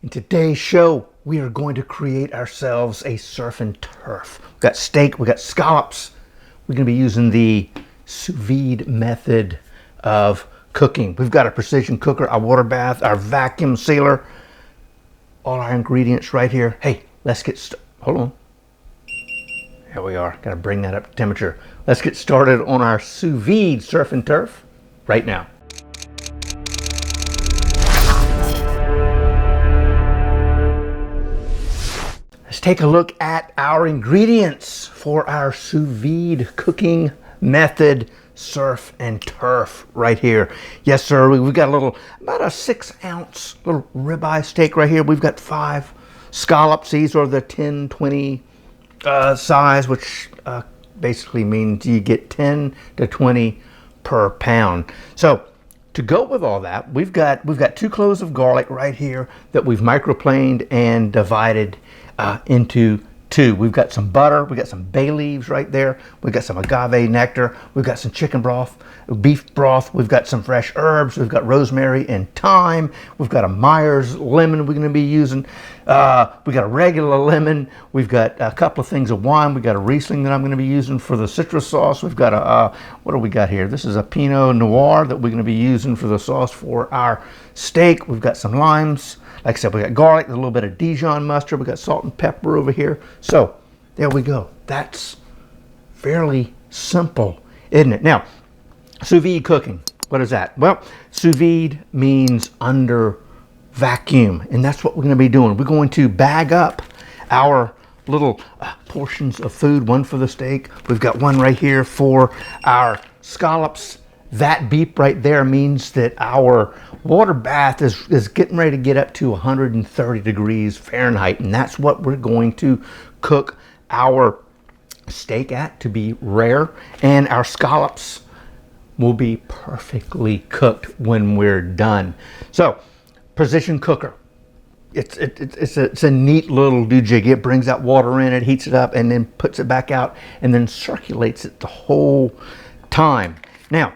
In today's show, we are going to create ourselves a surf and turf. We've got steak, we've got scallops. We're going to be using the sous vide method of cooking. We've got a precision cooker, a water bath, our vacuum sealer, all our ingredients right here. Hey, let's get started. Hold on. There we are. Got to bring that up to temperature. Let's get started on our sous vide surf and turf right now. Let's take a look at our ingredients for our sous vide cooking method surf and turf right here. Yes, sir. We've got about a 6-ounce little ribeye steak right here. We've got 5 scallops. These are the 10-20 size, which basically means you get 10 to 20 per pound. So to go with all that, we've got 2 cloves of garlic right here that we've microplaned and divided into 2. We've got some butter, we've got some bay leaves right there, we've got some agave nectar, we've got some chicken broth, beef broth, we've got some fresh herbs, we've got rosemary and thyme, we've got a Myers lemon we're going to be using, we've got a regular lemon, we've got a couple of things of wine, we've got a Riesling that I'm going to be using for the citrus sauce, we've got a, what do we got here? This is a Pinot Noir that we're going to be using for the sauce for our steak. We've got some limes. Like I said, we got garlic, a little bit of Dijon mustard, we got salt and pepper over here. So there we go. That's fairly simple, isn't it? Now, sous vide cooking, what is that? Well, sous vide means under vacuum, and that's what we're going to be doing. We're going to bag up our little portions of food, one for the steak. We've got one right here for our scallops. That beep right there means that our water bath is getting ready to get up to 130 degrees Fahrenheit, and that's what we're going to cook our steak at to be rare, and our scallops will be perfectly cooked when we're done. So, precision cooker. It's a neat little doojig. It brings that water in, it heats it up, and then puts it back out, and then circulates it the whole time. Now,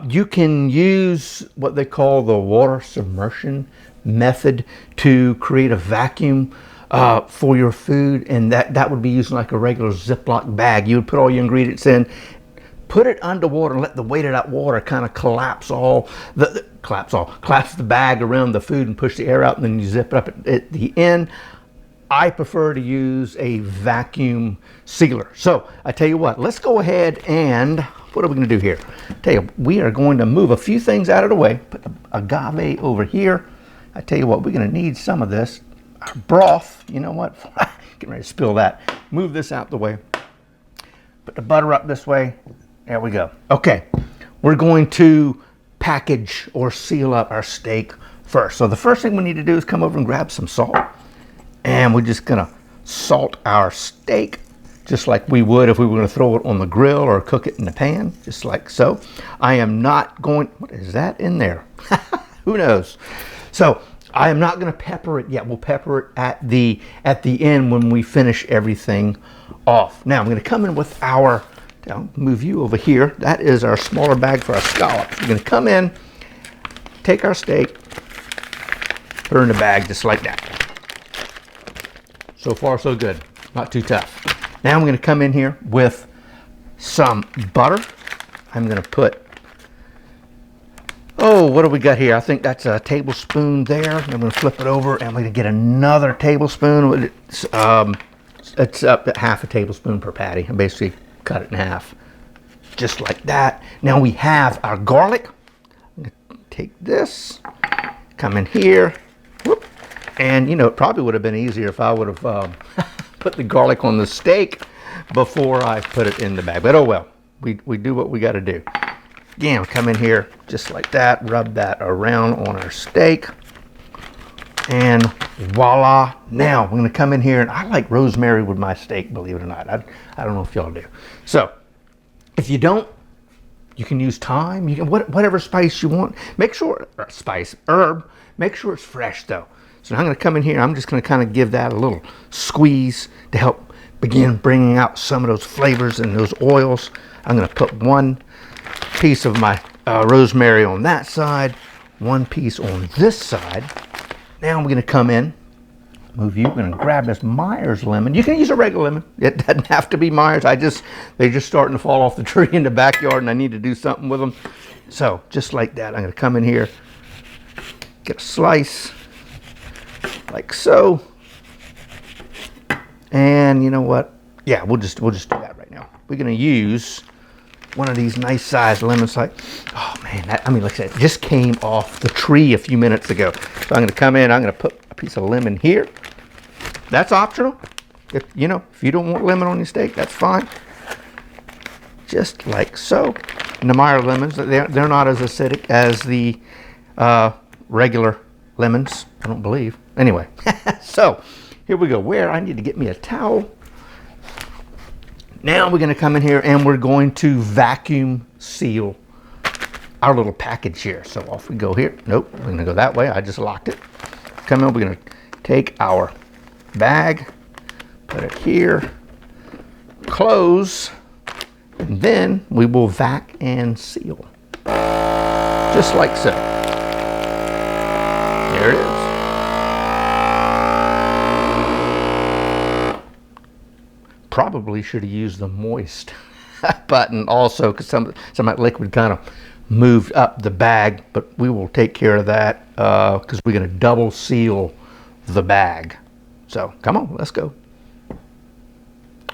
you can use what they call the water submersion method to create a vacuum for your food, and that would be using like a regular Ziploc bag. You would put all your ingredients in, put it underwater, and let the weight of that water kind of collapse the bag around the food and push the air out, and then you zip it up at the end. I prefer to use a vacuum sealer. So I tell you what, let's go ahead and what are we going to do here? Tell you, we are going to move a few things out of the way. Put the agave over here. I tell you what, we're going to need some of this. Our broth, you know what? Getting ready to spill that. Move this out the way. Put the butter up this way. There we go. Okay, we're going to package or seal up our steak first. So the first thing we need to do is come over and grab some salt. And we're just going to salt our steak just like we would if we were going to throw it on the grill or cook it in the pan, just like so. I am not going, what is that in there? Who knows? So I am not going to pepper it yet. We'll pepper it at the end when we finish everything off. Now I'm going to come in with our, I'll move you over here. That is our smaller bag for our scallops. We're going to come in, take our steak, put her in the bag just like that. So far so good, not too tough. Now I'm going to come in here with some butter. I'm going to put, what do we got here? I think that's a tablespoon there. I'm going to flip it over and we're going to get another tablespoon. It's up at half a tablespoon per patty. I basically cut it in half, just like that. Now we have our garlic. I'm going to take this, come in here, whoop, and you know, it probably would have been easier if I would have put the garlic on the steak before I put it in the bag, but oh well, we do what we got to do. Again, we'll come in here just like that, rub that around on our steak, and voila. Now we're going to come in here, and I like rosemary with my steak, believe it or not. I don't know if y'all do. So if you don't, you can use thyme, you can whatever spice you want. Make sure, herb, make sure it's fresh though. So I'm going to come in here, I'm just going to kind of give that a little squeeze to help begin bringing out some of those flavors and those oils. I'm going to put one piece of my rosemary on that side, one piece on this side. now we're going to come in, move you. We're going to grab this Myers lemon. You can use a regular lemon. It doesn't have to be Myers. They're just starting to fall off the tree in the backyard, and I need to do something with them. So just like that, I'm going to come in here, get a slice, like so. And you know what? Yeah, we'll just do that right now. We're going to use one of these nice sized lemons. Like, oh man, like I said, it just came off the tree a few minutes ago. So I'm going to come in, I'm going to put a piece of lemon here. That's optional. If you don't want lemon on your steak, that's fine. Just like so. And the Meyer lemons, they're not as acidic as the regular lemons, I don't believe. Anyway, so here we go. Where I need to get me a towel. Now we're going to come in here and we're going to vacuum seal our little package here. So off we go here. Nope, we're going to go that way. I just locked it. Come in, we're going to take our bag, put it here, close, and then we will vac and seal. Just like so. There it is. Probably should have used the moist button also, because some of that liquid kind of moved up the bag, but we will take care of that because we're going to double seal the bag. So come on, let's go.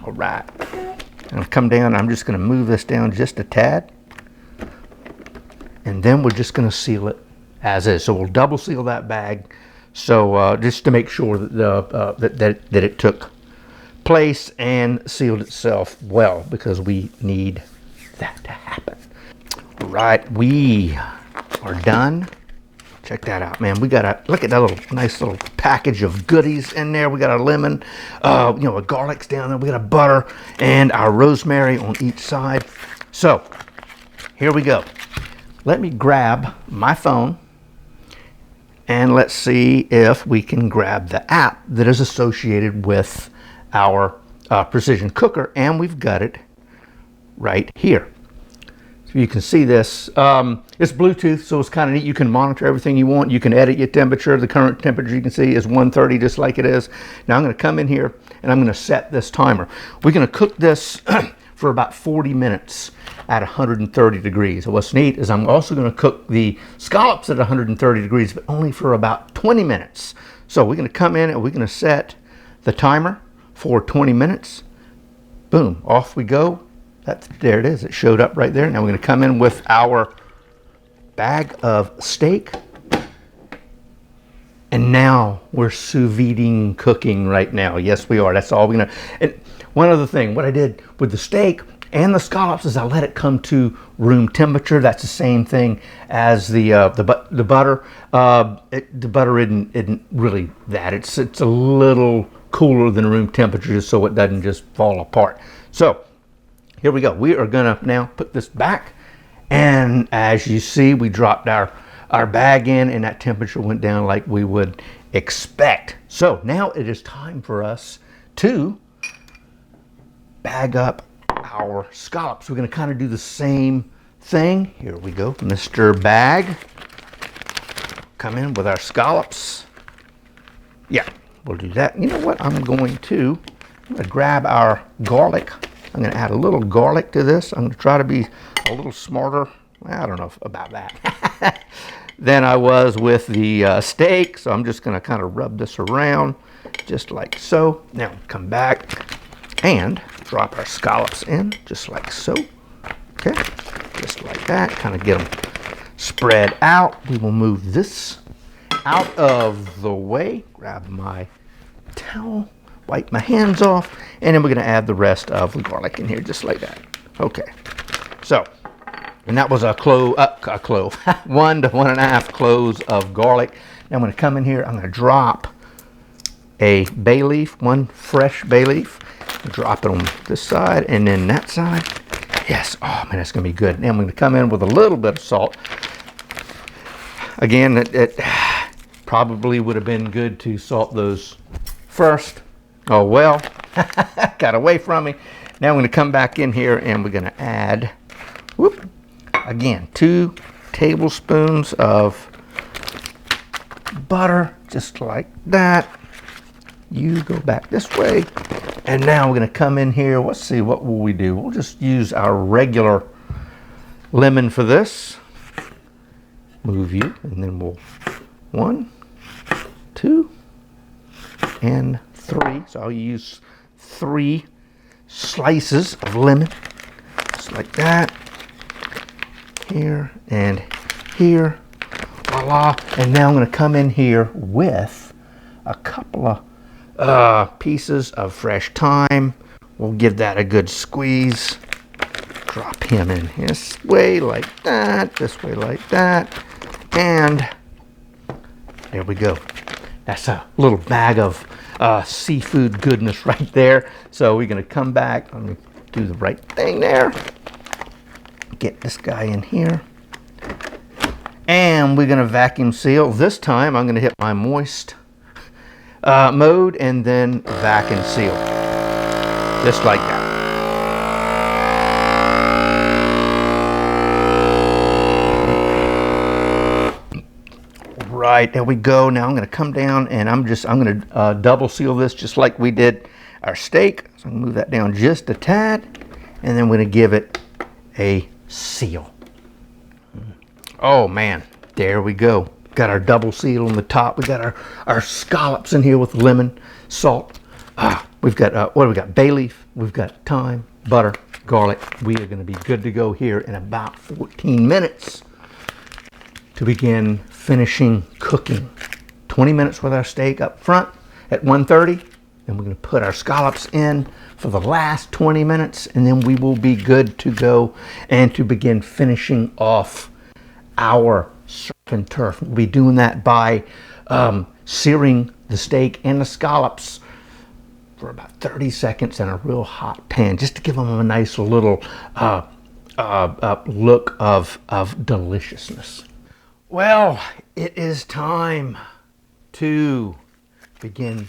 All right, I'm going to come down. I'm just going to move this down just a tad, and then we're just going to seal it as is. So we'll double seal that bag, so just to make sure that that it took place and sealed itself well, because we need that to happen. All right, we are done. Check that out, man. We got look at that nice little package of goodies in there. We got our lemon, a garlic's down there. We got a butter and our rosemary on each side. So here we go. Let me grab my phone and let's see if we can grab the app that is associated with our precision cooker, and we've got it right here. So you can see this. It's Bluetooth, so it's kind of neat. You can monitor everything you want. You can edit your temperature. The current temperature you can see is 130, just like it is. Now I'm going to come in here and I'm going to set this timer. We're going to cook this for about 40 minutes at 130 degrees. So what's neat is I'm also going to cook the scallops at 130 degrees, but only for about 20 minutes. So we're going to come in and we're going to set the timer for 20 minutes. Boom, off we go. There it is. It showed up right there. Now we're going to come in with our bag of steak. And now we're sous videing cooking right now. Yes, we are. That's all we're going to. And one other thing, what I did with the steak and the scallops is I let it come to room temperature. That's the same thing as the butter. The butter isn't really that. It's a little cooler than room temperature, so it doesn't just fall apart. So here we go. We are gonna now put this back, and as you see, we dropped our bag in and that temperature went down like we would expect. So now it is time for us to bag up our scallops. We're gonna kind of do the same thing. Here we go, Mr. Bag. Come in with our scallops. Yeah. We'll do that. You know what? I'm going to grab our garlic. I'm going to add a little garlic to this. I'm going to try to be a little smarter. I don't know about that. Than I was with the steak. So I'm just going to kind of rub this around just like so. Now come back and drop our scallops in just like so. Okay, just like that. Kind of get them spread out. We will move this out of the way, grab my towel, wipe my hands off, and then we're going to add the rest of the garlic in here just like that. Okay, so, and that was a 1 to 1.5 cloves of garlic. Now I'm going to come in here, I'm going to drop a bay leaf, one fresh bay leaf, drop it on this side and then that side. Yes, oh man, that's going to be good. Now I'm going to come in with a little bit of salt. Again, it probably would have been good to salt those first. Oh well, got away from me. Now I'm going to come back in here and we're going to add, again, 2 tablespoons of butter, just like that. You go back this way. And now we're going to come in here. Let's see, what will we do? We'll just use our regular lemon for this. Move you, and then we'll 1, 2, and 3. So I'll use 3 slices of lemon, just like that. Here and here. Voila. And now I'm going to come in here with a couple of pieces of fresh thyme. We'll give that a good squeeze. Drop him in this way like that, this way like that, and there we go. That's a little bag of seafood goodness right there. So we're going to come back. Let me do the right thing there. Get this guy in here. And we're going to vacuum seal. This time I'm going to hit my moist mode and then vacuum seal. Just like that. Right, there we go. Now I'm going to come down and I'm going to double seal this just like we did our steak. So I'm going to move that down just a tad, and then we're going to give it a seal. Oh man, there we go. Got our double seal on the top. We got our scallops in here with lemon, salt. We've got, what do we got? Bay leaf. We've got thyme, butter, garlic. We are going to be good to go here in about 14 minutes to begin finishing cooking. 20 minutes with our steak up front at 130. Then we're going to put our scallops in for the last 20 minutes, and then we will be good to go and to begin finishing off our surf and turf. We'll be doing that by searing the steak and the scallops for about 30 seconds in a real hot pan, just to give them a nice little look of deliciousness. Well, it is time to begin.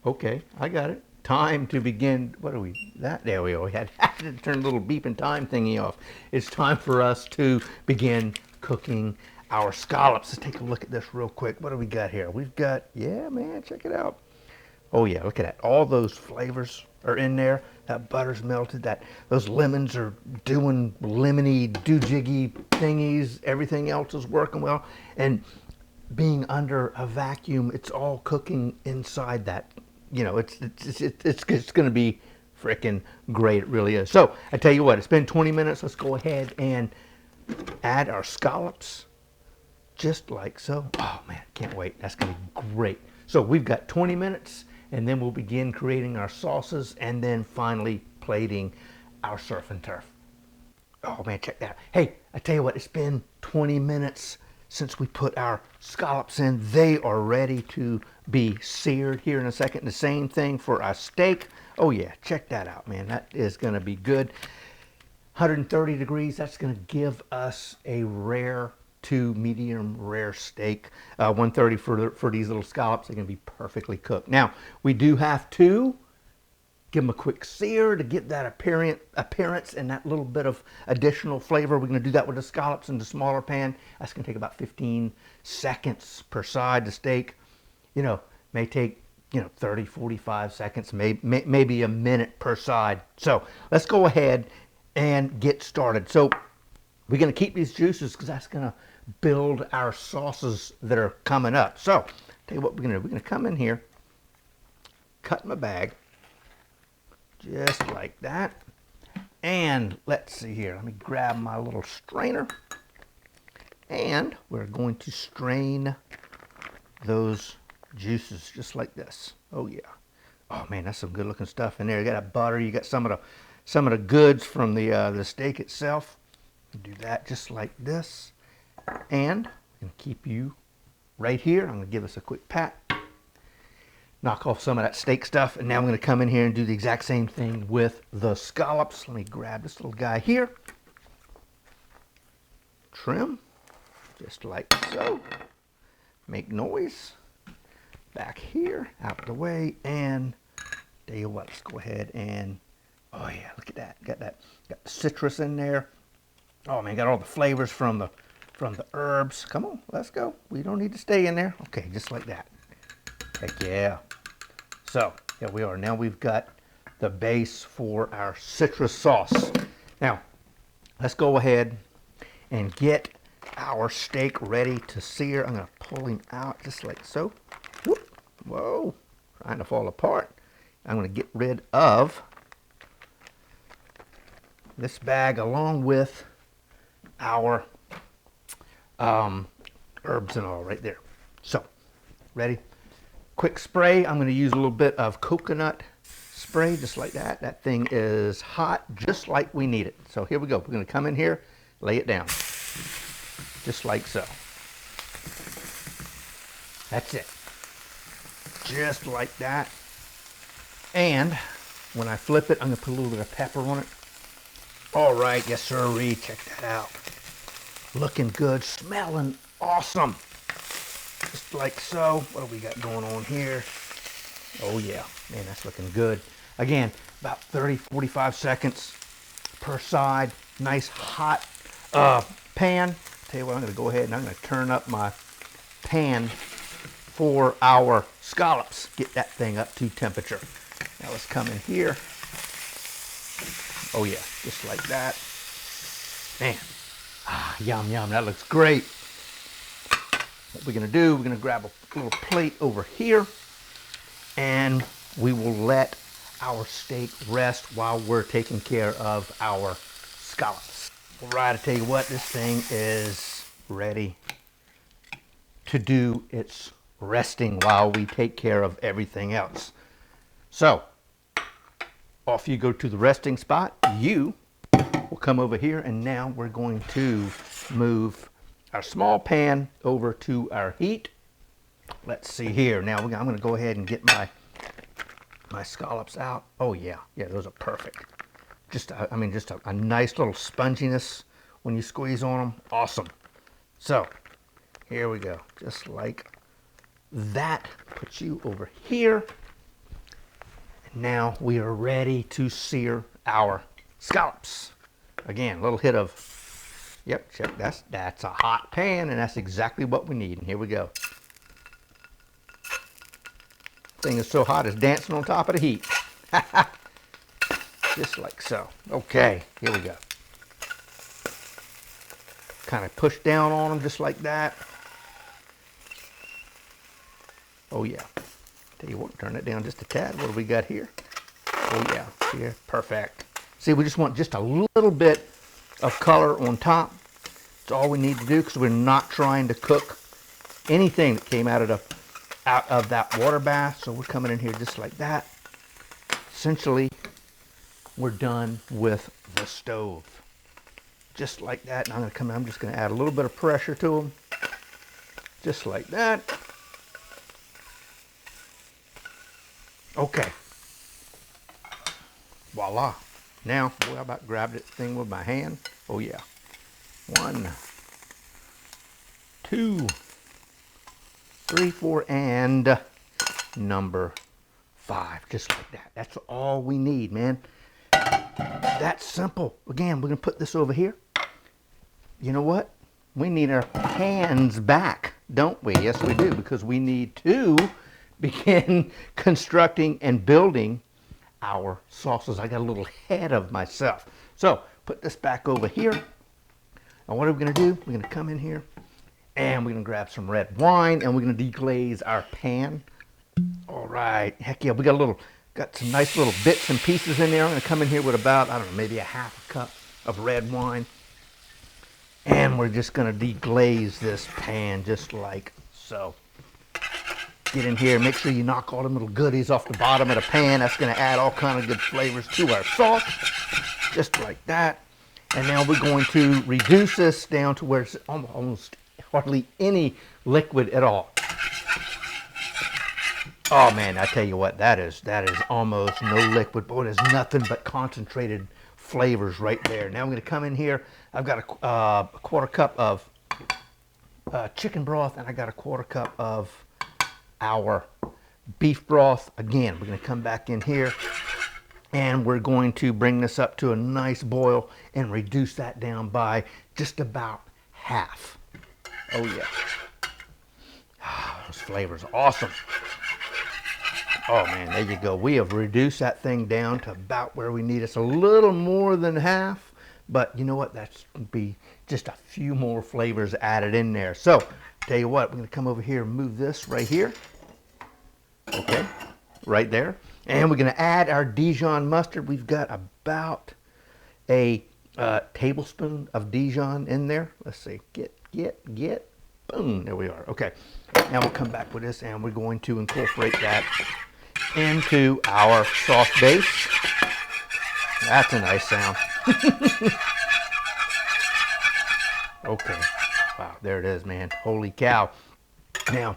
Okay, I got it. Time to begin. What are we? There we go. We had to turn a little beeping time thingy off. It's time for us to begin cooking our scallops. Let's take a look at this real quick. What do we got here? We've got, yeah, man, check it out. Oh yeah, look at that. All those flavors are in there. That butter's melted. Those lemons are doing lemony, do-jiggy thingies. Everything else is working well. And being under a vacuum, it's all cooking inside that. You know, it's going to be freaking great. It really is. So I tell you what, it's been 20 minutes. Let's go ahead and add our scallops just like so. Oh man, can't wait. That's going to be great. So we've got 20 minutes, and then we'll begin creating our sauces, and then finally plating our surf and turf. Oh man, check that out. Hey, I tell you what, it's been 20 minutes since we put our scallops in. They are ready to be seared here in a second. The same thing for our steak. Oh yeah, check that out, man. That is going to be good. 130 degrees, that's going to give us a rare to medium rare steak. 130 for these little scallops. They're going to be perfectly cooked. Now, we do have to give them a quick sear to get that appearance and that little bit of additional flavor. We're going to do that with the scallops in the smaller pan. That's going to take about 15 seconds per side. The steak, you know, may take, you know, 30, 45 seconds, maybe a minute per side. So let's go ahead and get started. So we're going to keep these juices because that's going to build our sauces that are coming up. So tell you what we're going to do. We're going to come in here, cut my bag, just like that. And let's see here. Let me grab my little strainer. And we're going to strain those juices just like this. Oh yeah. Oh man, that's some good looking stuff in there. You got a butter. You got some of the goods from the steak itself. Do that just like this. And I'm going to keep you right here. I'm going to give us a quick pat. Knock off some of that steak stuff. And now I'm going to come in here and do the exact same thing with the scallops. Let me grab this little guy here. Trim. Just like so. Make noise. Back here. Out the way. And tell you what, let's go ahead and, oh yeah, look at that. Got the citrus in there. Oh man, got all the flavors from from the herbs. Come on, let's go. We don't need to stay in there. Okay, just like that. Heck yeah. So, here we are. Now we've got the base for our citrus sauce. Now, let's go ahead and get our steak ready to sear. I'm going to pull him out just like so. Whoop. Whoa, trying to fall apart. I'm going to get rid of this bag along with our herbs and all right there. So, ready? Quick spray. I'm going to use a little bit of coconut spray just like that. That thing is hot just like we need it. So here we go. We're going to come in here, lay it down just like so. That's it. Just like that. And when I flip it, I'm going to put a little bit of pepper on it. All right, yes sirree, check that out. Looking good, smelling awesome. Just like so. What do we got going on here? Oh yeah, man, that's looking good. Again, about 30-45 seconds per side. Nice hot pan. Tell you what, I'm going to go ahead and I'm going to turn up my pan for our scallops. Get that thing up to temperature. Now let's come in here. Oh yeah, just like that. Man, yum, yum, that looks great. What we're gonna do, we're gonna grab a little plate over here and we will let our steak rest while we're taking care of our scallops. All right, I tell you what, this thing is ready to do its resting while we take care of everything else. So, off you go to the resting spot. You will come over here and now we're going to move our small pan over to our heat. Let's see here. Now I'm going to go ahead and get my scallops out. Oh yeah, those are perfect. Just a nice little sponginess when you squeeze on them. Awesome. So here we go. Just like that. Put you over here. Now we are ready to sear our scallops. Again, a little hit of, yep, check, that's a hot pan and that's exactly what we need. And here we go. Thing is so hot it's dancing on top of the heat. Just like so. Okay, here we go. Kind of push down on them just like that. Oh yeah. Tell you what, turn it down just a tad. What do we got here? Oh yeah, here, perfect. See, we just want just a little bit of color on top. That's all we need to do because we're not trying to cook anything that came out of that water bath. So we're coming in here just like that. Essentially, we're done with the stove. Just like that. And I'm just going to add a little bit of pressure to them. Just like that. Okay. Voila. Now, boy, how about grab that thing with my hand? Oh yeah. 1, 2, 3, 4, and number 5. Just like that. That's all we need, man. That's simple. Again, we're going to put this over here. You know what? We need our hands back, don't we? Yes, we do, because we need to begin constructing and building our sauces. I got a little ahead of myself. So, put this back over here. Now what are we going to do? We're going to come in here and we're going to grab some red wine and we're going to deglaze our pan. All right. Heck yeah, we got some nice little bits and pieces in there. I'm going to come in here with about, I don't know, maybe a half a cup of red wine. And we're just going to deglaze this pan just like so. Get in here, make sure you knock all them little goodies off the bottom of the pan. That's going to add all kind of good flavors to our sauce. Just like that. And now we're going to reduce this down to where it's almost hardly any liquid at all. Oh man, I tell you what, that is almost no liquid. Boy, there's nothing but concentrated flavors right there. Now I'm going to come in here. I've got a quarter cup of chicken broth and I got a quarter cup of our beef broth. Again, we're going to come back in here and we're going to bring this up to a nice boil and reduce that down by just about half. Oh yeah. Those flavors are awesome. Oh man, there you go. We have reduced that thing down to about where we need. It's a little more than half, but you know what? That's gonna be just a few more flavors added in there. So, tell you what, we're gonna come over here and move this right here. Okay, right there. And we're gonna add our Dijon mustard. We've got about a tablespoon of Dijon in there. Let's see, get, boom, there we are. Okay, now we'll come back with this and we're going to incorporate that into our sauce base. That's a nice sound. Okay, wow, there it is, man. Holy cow. Now,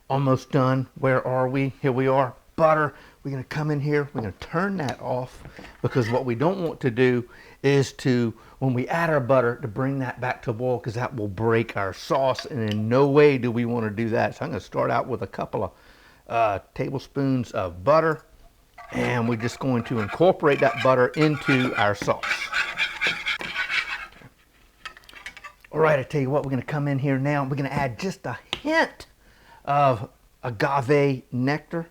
almost done. Where are we? Here we are. Butter. We're going to come in here. We're going to turn that off because what we don't want to do is to, when we add our butter, to bring that back to boil because that will break our sauce, and in no way do we want to do that. So I'm going to start out with a couple of tablespoons of butter, and we're just going to incorporate that butter into our sauce. All right, I tell you what, we're going to come in here now. We're going to add just a hint of agave nectar.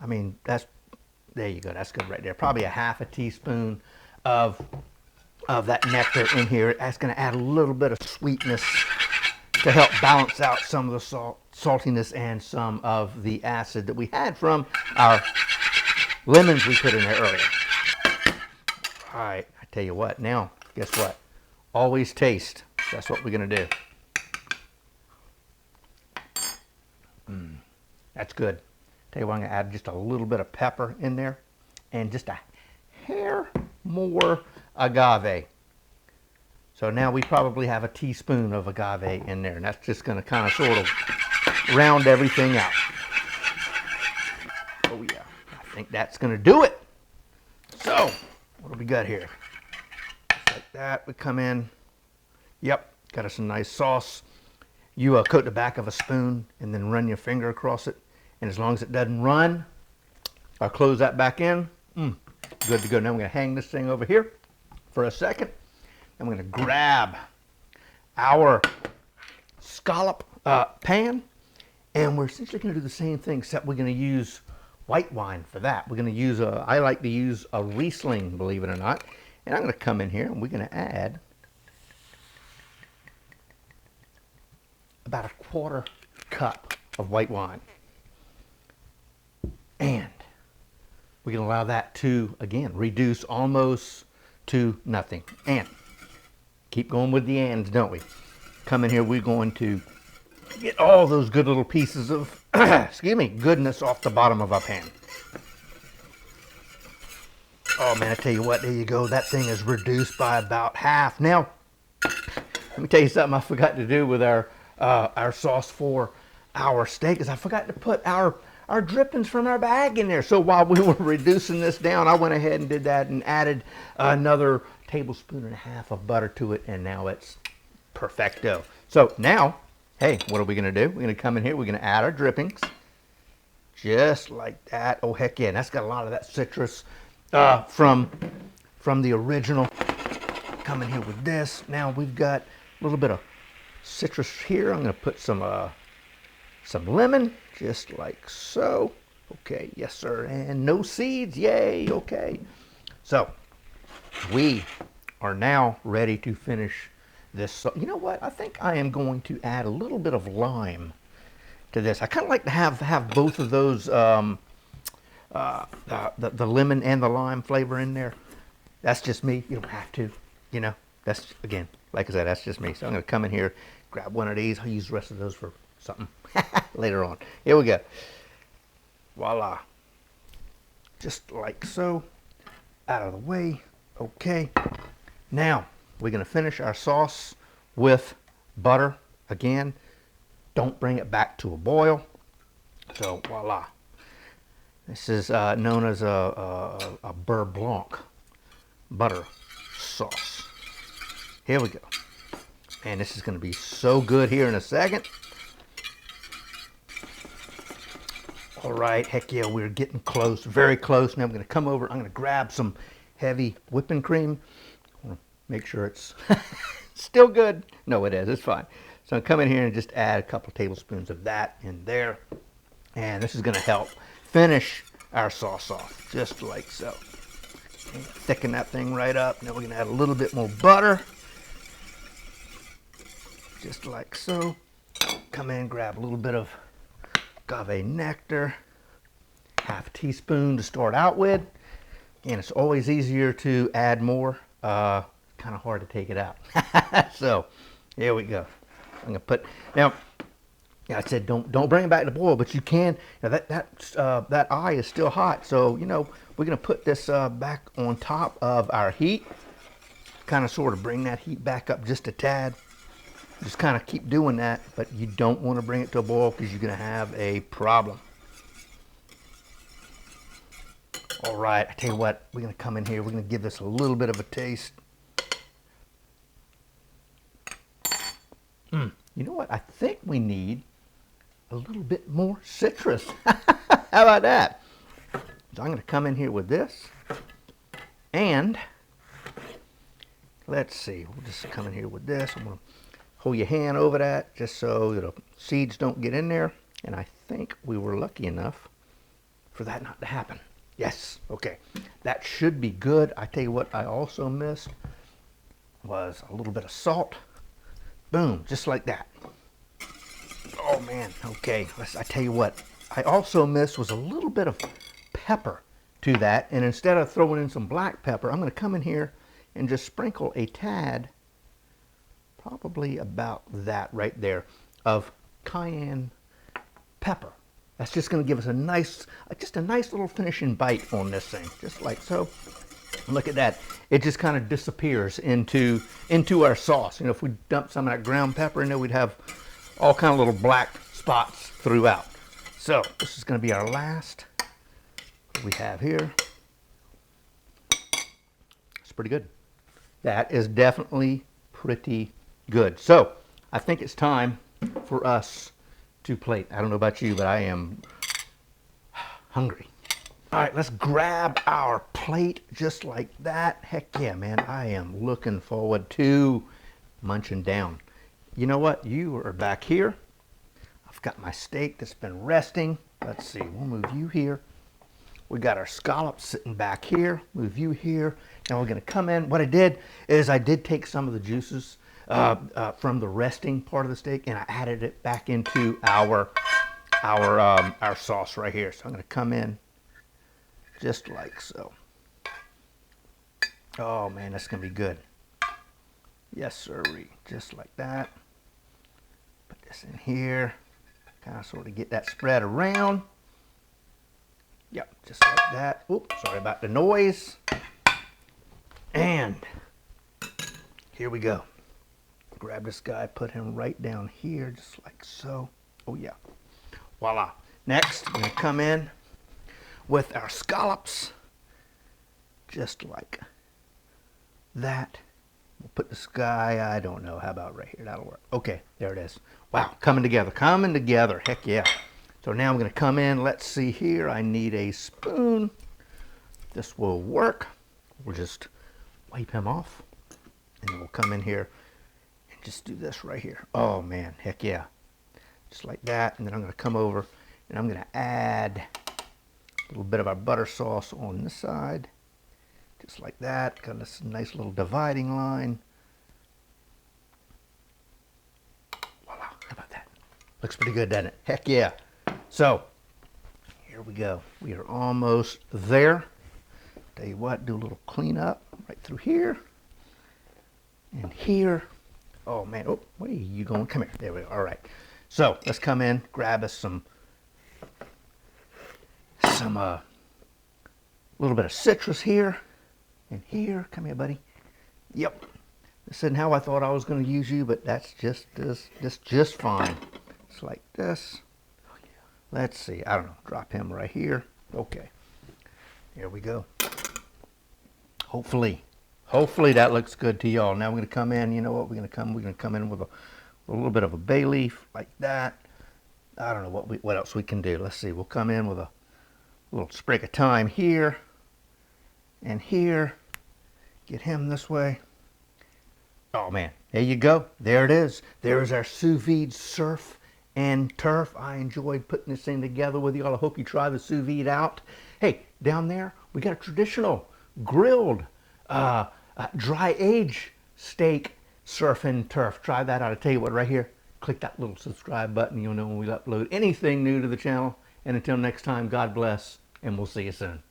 I mean, there you go. That's good right there. Probably a half a teaspoon of that nectar in here. That's going to add a little bit of sweetness to help balance out some of the saltiness and some of the acid that we had from our lemons we put in there earlier. All right, I tell you what. Now, guess what? Always taste. That's what we're going to do. That's good. Tell you what, I'm going to add just a little bit of pepper in there and just a hair more agave. So now we probably have a teaspoon of agave in there, and that's just going to kind of sort of round everything out. Oh yeah, I think that's going to do it. So, what do we got here? Just like that, we come in. Yep, got us a nice sauce. You coat the back of a spoon and then run your finger across it. And as long as it doesn't run, I'll close that back in. Good to go. Now I'm going to hang this thing over here for a second. I'm going to grab our scallop pan. And we're essentially going to do the same thing, except we're going to use white wine for that. We're going to use I like to use a Riesling, believe it or not. And I'm going to come in here and we're going to add about a 1/4 cup of white wine. And we're going to allow that to, again, reduce almost to nothing. And keep going with the ands, don't we? Come in here, we're going to get all those good little pieces of, excuse me, goodness off the bottom of our pan. Oh man, I tell you what, there you go. That thing is reduced by about half. Now, let me tell you something I forgot to do with our sauce for our steak is I forgot to put our drippings from our bag in there. So while we were reducing this down, I went ahead and did that and added another 1.5 tablespoons of butter to it, and now it's perfecto. So now, hey, what are we going to do? We're going to come in here, we're going to add our drippings, just like that. Oh, heck yeah, and that's got a lot of that citrus from the original. Come in here with this. Now we've got a little bit of citrus here. I'm going to put some lemon, just like so. Okay, yes sir, and no seeds, yay, okay. So, we are now ready to finish this. So, you know what, I think I am going to add a little bit of lime to this. I kind of like to have both of those, the lemon and the lime flavor in there. That's just me, you don't have to, you know. That's, again, like I said, that's just me. So I'm going to come in here, grab one of these. I'll use the rest of those for something later on. Here we go. Voila. Just like so. Out of the way. Okay. Now, we're going to finish our sauce with butter. Again, don't bring it back to a boil. So, voila. This is known as a beurre blanc butter sauce. Here we go. And this is going to be so good here in a second. All right, heck yeah, we're getting close, very close. Now I'm going to come over, I'm going to grab some heavy whipping cream. I want to make sure it's still good. No, it is, it's fine. So I'm come in here and just add a couple tablespoons of that in there. And this is going to help finish our sauce off, just like so. And thicken that thing right up. Now we're going to add a little bit more butter, just like so. Come in, grab a little bit of agave nectar, half a teaspoon to start out with. And it's always easier to add more. Kind of hard to take it out. So here we go. I'm gonna put now. I said don't bring it back to boil, but you can. Now that eye is still hot, so you know we're gonna put this back on top of our heat. Kind of sort of bring that heat back up just a tad. Just kind of keep doing that, but you don't want to bring it to a boil because you're gonna have a problem. All right, I tell you what, we're gonna come in here. We're gonna give this a little bit of a taste. You know what? I think we need a little bit more citrus. How about that? So I'm going to come in here with this. And let's see. We'll just come in here with this. I'm going to hold your hand over that just so the seeds don't get in there. And I think we were lucky enough for that not to happen. Yes. Okay. That should be good. I tell you what I also missed was a little bit of salt. Boom, just like that. Oh man, okay, I tell you what, I also missed was a little bit of pepper to that, and instead of throwing in some black pepper, I'm going to come in here and just sprinkle a tad, probably about that right there, of cayenne pepper. That's just going to give us a nice, just a nice little finishing bite on this thing, just like so. Look at that. It just kind of disappears into our sauce. You know, if we dump some of that ground pepper in there, we'd have all kind of little black spots throughout. So this is going to be our last. What we have here. It's pretty good. That is definitely pretty good. So I think it's time for us to plate. I don't know about you, but I am hungry. All right, let's grab our plate just like that. Heck yeah, man. I am looking forward to munching down. You know what? You are back here. I've got my steak that's been resting. Let's see. We'll move you here. We got our scallops sitting back here. Move you here. Now we're going to come in. What I did is I did take some of the juices from the resting part of the steak and I added it back into our sauce right here. So I'm going to come in just like so. Oh man, that's gonna be good. Yes, sirree. Just like that. Put this in here. Kind of sort of get that spread around. Yep, just like that. Oops, sorry about the noise. And here we go. Grab this guy, put him right down here, just like so. Oh yeah. Voila. Next, I'm gonna come in with our scallops, just like that. We'll put this guy, I don't know, how about right here? That'll work. Okay, there it is. Wow, coming together, heck yeah. So now I'm gonna come in, let's see here, I need a spoon. This will work. We'll just wipe him off, and then we'll come in here and just do this right here. Oh man, heck yeah. Just like that, and then I'm gonna come over and I'm gonna add a little bit of our butter sauce on this side, just like that. Got this nice little dividing line. Voila, how about that? Looks pretty good, doesn't it? Heck yeah. So, here we go. We are almost there. Tell you what, do a little cleanup right through here and here. Oh man, oh, where are you going? Come here. There we go. All right. So, let's come in, grab us some little bit of citrus here and here. Come here, buddy. Yep. This isn't how I thought I was going to use you, but that's just fine. It's like this. Let's see. I don't know. Drop him right here. Okay. Here we go. Hopefully that looks good to y'all. Now we're going to come in. You know what? We're going to come in with a little bit of a bay leaf like that. I don't know what else we can do. Let's see. We'll come in with a little sprig of thyme here and here. Get him this way. Oh man, There you go. There it is. There is our sous vide surf and turf. I enjoyed putting this thing together with you all. I hope you try the sous vide out. Hey, down there, we got a traditional grilled dry age steak surf and turf. Try that out. I tell you what, right here, click that little subscribe button. You'll know when we upload anything new to the channel. And until next time, God bless, and we'll see you soon.